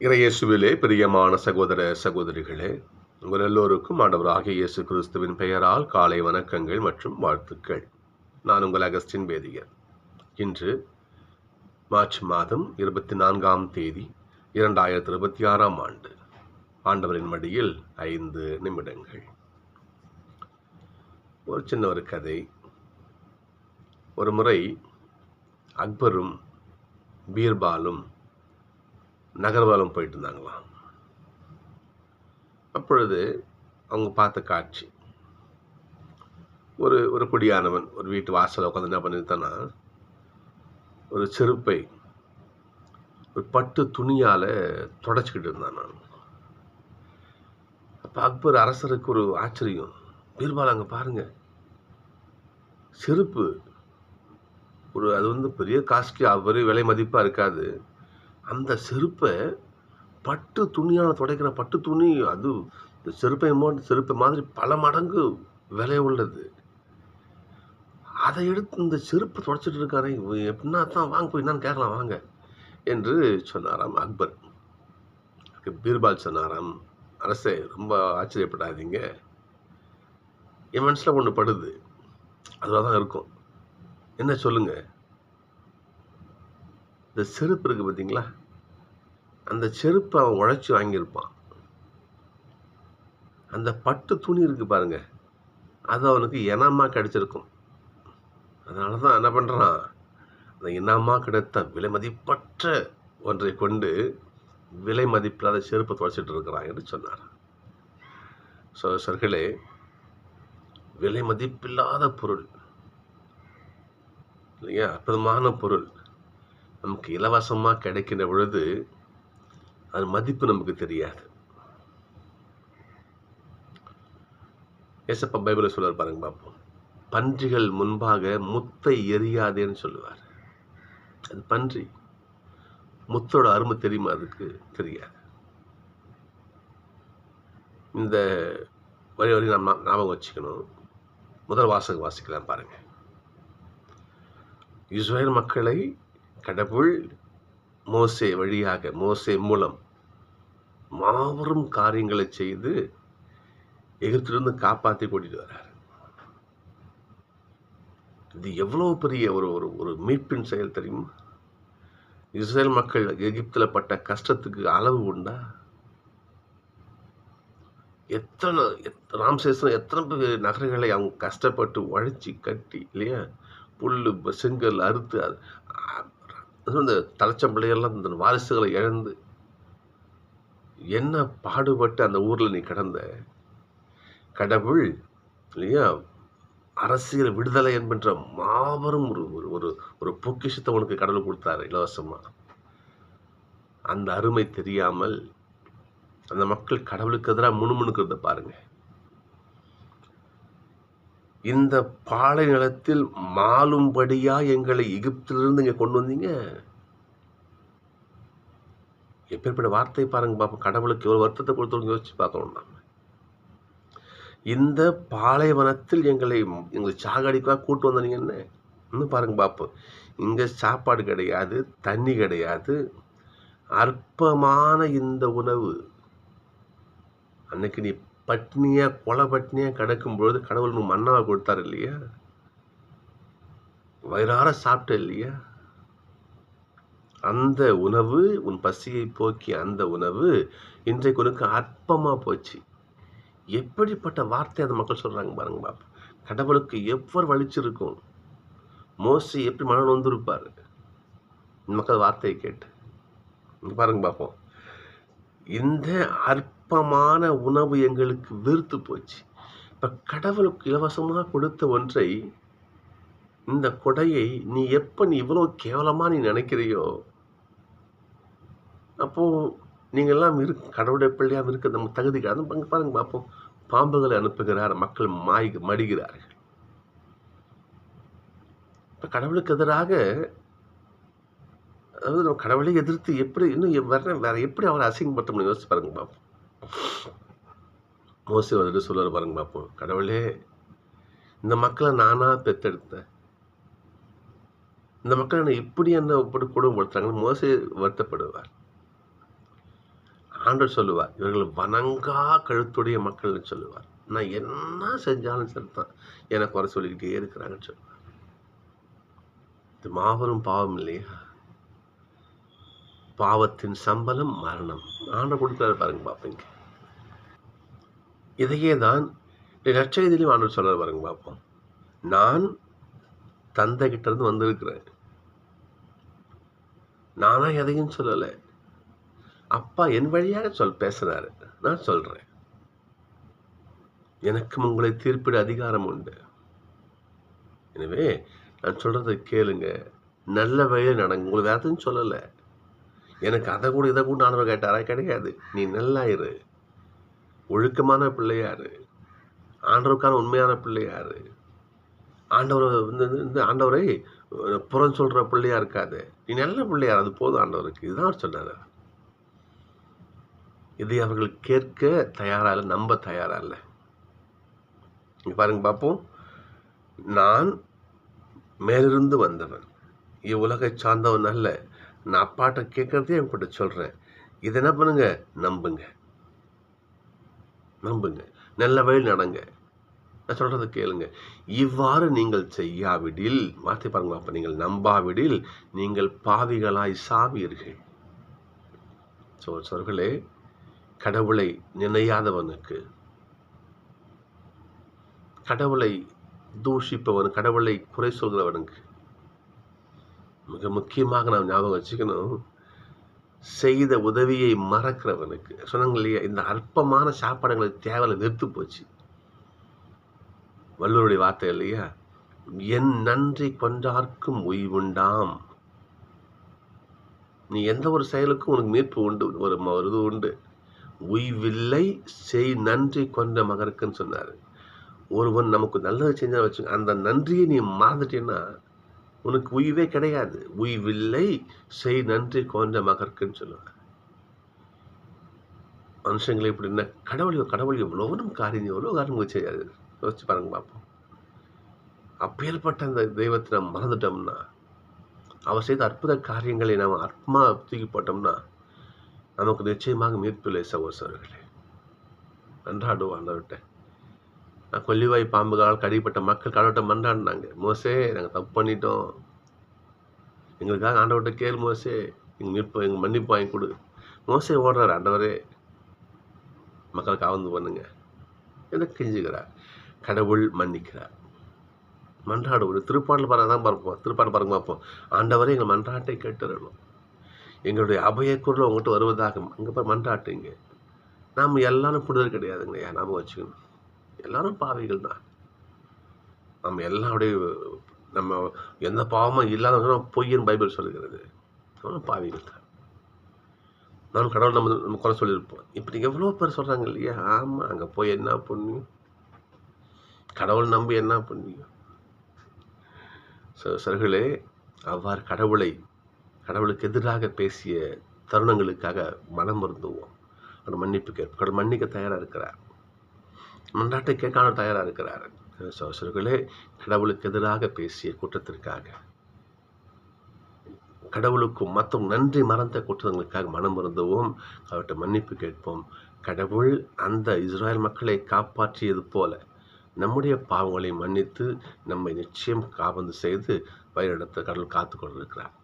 இறையேசுவிலே பிரியமான சகோதர சகோதரிகளே, உங்கள் எல்லோருக்கும் ஆண்டவராகிய இயேசு கிறிஸ்துவின் பெயரால் காலை வணக்கங்கள் மற்றும் வாழ்த்துக்கள். நான் உங்கள் அகஸ்டின் வேதியர். இன்று மார்ச் மாதம் 24ஆம் தேதி 2026ஆம் ஆண்டு. ஆண்டவரின் மடியில் 5 நிமிடங்கள். ஒரு சின்ன கதை. ஒரு முறை அக்பரும் பீர்பாலும் நகர்வலம் போயிட்டு இருந்தாங்களாம். அப்பொழுது அவங்க பார்த்த காட்சி, ஒரு குடியானவன் ஒரு வீட்டு வாசலை உட்காந்து என்ன பண்ணிட்டான்னா, ஒரு செருப்பை ஒரு பட்டு துணியால் தொடச்சிக்கிட்டு இருந்தான். நான் அப்போ அக்பர் அரசருக்கு ஒரு ஆச்சரியம். பீர்பால், அங்கே பாருங்க, செருப்பு அது பெரிய காஸ்ட்லி, பெரிய விலை மதிப்பாக இருக்காது. அந்த செருப்பை பட்டு துணியால் துடைக்கிற பட்டு துணி, அது செருப்பை மாதிரி பல மடங்கு விலை உள்ளது. அதை எடுத்து இந்த செருப்பு துடைச்சிட்டு இருக்காரு. எப்படின்னா தான், வாங்க போய் என்னன்னு கேட்கலாம் வாங்க என்று சொன்னாராம் அக்பர். பீர்பால் சொன்னாராம், அரசே ரொம்ப ஆச்சரியப்படாதீங்க, என் மனசில் ஒன்று படுது, அதில் தான் இருக்கும். என்ன சொல்லுங்க? இந்த செருப்பு இருக்கு பார்த்தீங்களா, அந்த செருப்பை அவன் உழைச்சி வாங்கியிருப்பான். அந்த பட்டு துணி இருக்கு பாருங்க, அது அவனுக்கு இனமாக கிடைச்சிருக்கும். அதனால தான் என்ன பண்ணுறான், அந்த இனமாக கிடைத்த விலை மதிப்பற்ற ஒன்றை கொண்டு விலை மதிப்பில்லாத செருப்பை துடைச்சிட்டு இருக்கிறான் என்று சொன்னார். சர்களே, விலை மதிப்பில்லாத பொருள் இல்லையா, அற்புதமான பொருள் நமக்கு இலவசமாக கிடைக்கின்ற பொழுது அது மதிப்பு நமக்கு தெரியாது. ஏசப்பா பைபிளை சொல்லுவார் பாருங்க, பார்ப்போம். பன்றிகள் முன்பாக முத்தை எரியாதேன்னு சொல்லுவார். அது பன்றி, முத்தோட அருமை தெரியுமா? அதுக்கு தெரியாது. இந்த வரி நம்ம ஞாபகம் வச்சுக்கணும். முதல் வாசகம் வாசிக்கலாம் பாருங்க. இஸ்ரவேல் மக்களை கடவுள் மோசே மூலம் மாபெரும் காரியங்களை செய்து எகிப்திலிருந்து காப்பாற்றி கூட்டிட்டு வர்றார். இது எவ்வளவு பெரிய ஒரு மீட்பின் செயல் தெரியுமா? இஸ்ரேல் மக்கள் எகிப்தில் பட்ட கஷ்டத்துக்கு அளவு உண்டா? ராம்சேசன் எத்தனை பேர் நகரங்களை அவங்க கஷ்டப்பட்டு உழைச்சி கட்டி இல்லையா, புல்லு செங்கல் அறுத்து, அந்த தலைச்சம் பிள்ளைகள்லாம் இந்த வாரிசுகளை இழந்து என்ன பாடுபட்டு அந்த ஊரில் நீ கடந்த. கடவுள் இல்லையா, அரசியல் விடுதலை என்கின்ற மாபெரும் ஒரு பொக்கிஷத்தை உனக்கு கடவுள் கொடுத்தாரு இலவசமா. அந்த அருமை தெரியாமல் அந்த மக்கள் கடவுளுக்கு எதிராக முணுமுணுக்கிறத பாருங்க. இந்த பாலை நிலத்தில் மாளும்படியா எங்களை எகிப்திலிருந்து இங்க கொண்டு வந்தீங்க. எப்பேற்பட்ட வார்த்தை பாருங்க பாப்போம். கடவுளுக்கு எவ்வளவு வருத்தத்தை கொடுத்தவங்க யோசிச்சு பார்க்கணும். நாம இந்த பாலைவனத்தில் எங்களை சாகடிக்காக கூட்டு வந்தீங்கன்னு இன்னும் பாருங்க பாப்போம். இங்க சாப்பாடு கிடையாது, தண்ணி கிடையாது, அற்பமான இந்த உணவு. அன்னைக்கு நீ பட்னியா கொலை பட்னியா கிடக்கும் பொழுது கடவுள் மன்னாவை கொடுத்தாரு இல்லையா, வயிறார சாப்பிட்ட இல்லையா, அந்த உணவு, உன் பசியை போக்கி அந்த உணவு இன்றைக்கு உனக்கு அற்பமா போச்சு. எப்படிப்பட்ட வார்த்தை அந்த மக்கள் சொல்றாங்க பாருங்க பாப்பா. கடவுளுக்கு எவ்வளவு வலிச்சிருக்கும். மோசே எப்படி மனம் வந்திருப்பாரு மக்கள் வார்த்தையை கேட்டு. பாருங்க பார்ப்போம். இந்த அற்பமான உணவு எங்களுக்கு வெறுத்து போச்சு. இப்ப கடவுளுக்கு இலவசமாக கொடுத்த ஒன்றை, இந்த கொடையை நீ இவ்வளவு கேவலமா நீ நினைக்கிறியோ, அப்போ நீங்கெல்லாம் கடவுளுடைய பிள்ளையாக இருக்க நம்ம தகுதி பாருங்க பார்ப்போம். பாம்புகளை அனுப்புகிறார், மக்கள் மடிகிறார்கள். இப்ப கடவுளுக்கு எதிராக, அதாவது நம்ம கடவுளை எதிர்த்து எப்படி இன்னும் வேற எப்படி அவரை அசிங்கப்பட்டோம்னு யோசிச்சு பாருங்க பார்ப்போம். மோசே வந்துட்டு சொல்லுவார் பாருங்க பார்ப்போம். கடவுளே, இந்த மக்களை நானா பெத்தெடுத்தேன், இந்த மக்கள் இப்படி என்ன கொடுமைப்படுத்துறாங்கன்னு மோசே வருத்தப்படுவார். ஆண்டவர் சொல்லுவார், இவர்கள் வணங்கா கழுத்துடைய மக்கள்னு சொல்லுவார். நான் என்ன செஞ்சாலும் சரிதான், எனக்கு குறை சொல்லிக்கிட்டே இருக்கிறாங்கன்னு சொல்லுவார். இது மாபெரும் பாவம் இல்லையா? பாவத்தின் சம்பளம் மரணம். ஆண்டவர் கொடுக்கிறாரு பாருங்க பார்ப்பீங்க. இதையே தான் நற்செய்தியிலும் ஆண்டவர் சொல்றாரு பாருங்க பார்ப்போம். நான் தந்தை கிட்ட இருந்து வந்திருக்கிறேன். நானா எதையும் சொல்லல. அப்பா என் வழியாக பேசுறாரு. நான் சொல்றேன். எனக்கும் உங்களை தீர்ப்பிட அதிகாரம் உண்டு. எனவே நான் சொல்றதை கேளுங்க. நல்ல வழியில் நடங்க. உங்களுக்கு வேற எதுவும் சொல்லல. எனக்கு அதை கூட இதை கூட ஆண்டவர் கேட்டாரா? கிடையாது. நீ நல்லா இரு, ஒழுக்கமான பிள்ளையாரு, ஆண்டவருக்கான உண்மையான பிள்ளையாரு, ஆண்டவரை புறம் சொல்ற பிள்ளையா இருக்காது. நீ நல்ல பிள்ளையார், அது போதும் ஆண்டவருக்கு. இதுதான் அவர் சொன்னாரு. இதை அவர்கள் கேட்க தயாரா இல்லை, நம்ப தயாரா இல்லை. பாருங்க பார்ப்போம். நான் மேலிருந்து வந்தவன், இவ்வுலகை சார்ந்தவன் அல்ல. நான் அப்பாட்ட கேட்கறதே என்கிட்ட சொல்றேன். இதை என்ன பண்ணுங்க? நம்புங்க, நம்புங்க, நல்ல வழி நடங்க, நான் சொல்றதை கேளுங்க. இவ்வாறு நீங்கள் செய்யாவிடில், வார்த்தை பாருங்க, அப்ப நீங்கள் நம்பாவிடில் நீங்கள் பாவிகளாய் சாவீர்கள். சொல்களே, கடவுளை நினையாதவனுக்கு, கடவுளை தூஷிப்பவன், கடவுளை குறை சொல்கிறவனுக்கு மிக முக்கியமாக நாம் ஞாபகம் வச்சுக்கணும், செய்த உதவியை மறக்கிறவனுக்கு. சொன்னாங்க இல்லையா, இந்த அற்பமான சாப்பாடுகளுக்கு தேவையில்லை, வெறுத்து போச்சு. வள்ளுவருடைய வார்த்தை இல்லையா, என் நன்றி கொன்றார்க்கும் உய்வுண்டாம். நீ எந்த ஒரு செயலுக்கும் உனக்கு மீட்பு உண்டு, ஒரு இது உண்டு. உய்வில்லை செய் நன்றி கொன்ற மகருக்குன்னு சொன்னாரு. ஒருவன் நமக்கு நல்லது செஞ்சா வச்சு அந்த நன்றியை நீ மறந்துட்டேன்னா உனக்கு உய்வே கிடையாது. உய்வில்லை செய் நன்றி கொன்ற மகருக்குன்னு சொல்லுவாங்க. மனுஷங்களை எப்படின்னா, கடவுள் எவ்வளவு நம்ம காரியம், எவ்வளவு காரியம் செய்யாது. யோசிச்சு பாருங்க பார்ப்போம். அப்பேற்பட்ட அந்த தெய்வத்தை நம்ம மறந்துட்டோம்னா, அவர் செய்த அற்புத காரியங்களை நாம் ஆத்மா தூக்கி போட்டோம்னா நமக்கு நிச்சயமாக மீட்பில்லை. சகோதரர்களே, மன்றாடுவோம் ஆண்டவர்கிட்ட. கொல்லிவாய் பாம்புகளால் கடிப்பட்ட மக்கள் கடவுள்கிட்ட மன்றாடினாங்க. மோசே, நாங்கள் தப்பு பண்ணிட்டோம், எங்களுக்காக ஆண்டவர்கிட்ட கேள் மோசே, எங்கள் மன்னிப்பு வாங்கி கொடு. மோசே ஓடுறாரு, ஆண்டவரே மக்களுக்கு ஆவந்து பண்ணுங்க எதை கெஞ்சுகிறார். கடவுள் மன்னிக்கிறார். மன்றாடுவோம். திருப்பாடல் தான் பார்ப்போம். திருப்பாடல் பாருங்க பார்ப்போம். ஆண்டவரே எங்கள் மன்றாட்டை கேட்டுறணும், எங்களுடைய அபயக்குரல் உங்கள்கிட்ட வருவதாக. அங்கே போய் மன்றாட்டுங்க. நாம் எல்லாரும் புனிதர் கிடையாதுங்க, நாம வச்சுக்கணும். எல்லாரும் பாவிகள் தான். நம்ம எல்லாருடைய நம்ம எந்த பாவமும் இல்லாத பொய்யன்னு பைபிள் சொல்லுகிறது. நம்ம பாவிகள் தான். நானும் கடவுள் நம்ம குறை சொல்லியிருப்போம். இப்படி எவ்வளோ பேர் சொல்கிறாங்க இல்லையா? ஆமாம், அங்கே போய் என்ன புண்ணியம், கடவுள் நம்பி என்ன புண்ணியம். சர்களே, அவ்வாறு கடவுளுக்கு எதிராக பேசிய தருணங்களுக்காக மனம் வருந்துவோம். அவர் மன்னிப்பு கேட்போம். கடவுள் மன்னிக்க தயாராக இருக்கிறார். மன்றாட்டை கேட்கான தயாராக இருக்கிறார். சர்களே, கடவுளுக்கு எதிராக பேசிய குற்றத்திற்காக, கடவுளுக்கும் மற்றும் நன்றி மறந்த குற்றங்களுக்காக மனம் வருந்துவோம். அவர்கிட்ட மன்னிப்பு கேட்போம். கடவுள் அந்த இஸ்ராயல் மக்களை காப்பாற்றியது போல நம்முடைய பாவங்களை மன்னித்து நம்மை நிச்சயம் காபந்து செய்து வழிநடத்த கடவுள் காத்து கொண்டிருக்கிறார்.